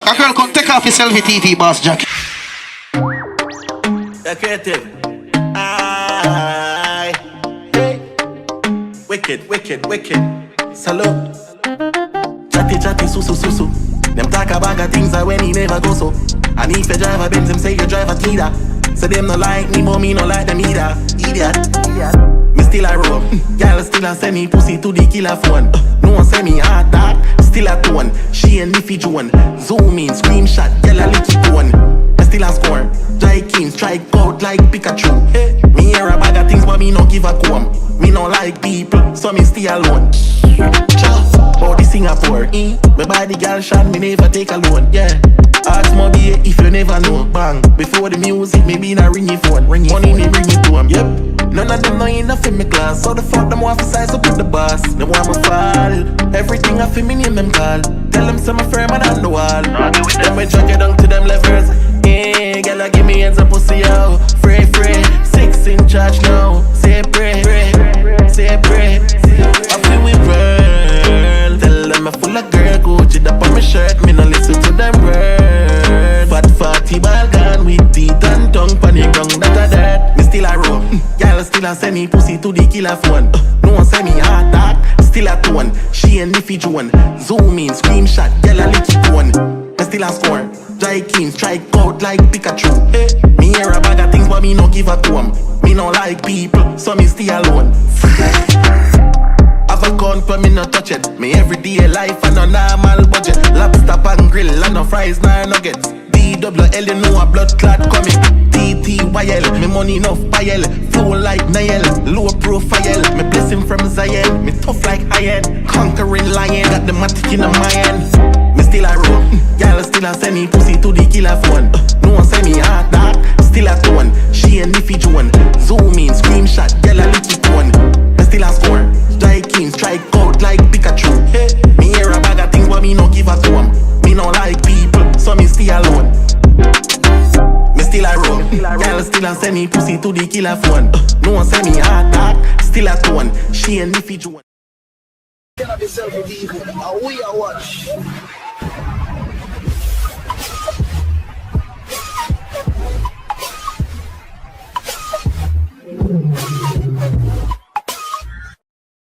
A girl come take off his selfie TV, boss Jack. You're creative. Aye. Hey. Wicked, wicked, wicked. Salute. Chatty, chatty, susu. Them talk about things that when he never go so. And if you drive a Benz, him say you drive a Tida. So them no like me, but me no like them either. Idiot. Me still a roll. Girl still a send me pussy to the killer phone. No one send me heart attack. Still a tone. She and Niffy Joan. Zoom in, screenshot, girl a lick it on. Me still a score. Jai King strike out like Pikachu. Hey. Me hear a bag of things, but me no give a comb. Me no like people, so me stay alone. Body Singapore, my body girl shot, me never take a loan, yeah. Ask Moby if you never know, bang. Before the music, maybe in a ringy phone. Money me bring it to him, yep. None of them know enough in my class, so the fuck them want to size up with the boss. They want me fall, everything I feel me name them call. Tell them some firmer than the wall. Them we drag it down to them levels. Yeah, girl, give me hands and pussy out. Free, 6 in charge now. Say pray, say pray. I feel we burn. Tell them I'm full of girl, Gucci up on my shirt. Me no listen to them words. Fat 40 ball gun with teeth and tongue. Panic wrong, that a dirt. Me still a roll. Y'all still a send me pussy to the killer phone. No one send me heart attack. Still a tone. She and Niffy Joan. Zoom in, screenshot, y'all a lick it on. Me still a score. Jai King strike out like Pikachu. Hey. Me hear a bag of things, but me no give a comb. Me no like people, so me stay alone. Have a gun, but me no touch it. Me everyday life and a normal budget. Lobster and grill and no fries, no nuggets. DWL, you know a blood clot coming. TTYL, me money enough pile. Flow like Niall, low profile. Me blessing from Zion, me tough like iron. Conquering lion, got the matic in my hand. Me still a roll, y'all still a send me pussy to the killer phone. No one send me heart attack, still a tone. She and Niffy Joan, zoom in, screenshot, y'all a lick it on. Me still a score, Jai King strike out like Pikachu. Hey. Me hear a bag of things, but me no give a comb. Me no like people, so me stay alone. Me still a roll, y'all still a send me pussy to the killer phone. No one send me heart attack, still a tone. She and Niffy Joan. Can I be self-revealing? We are watch.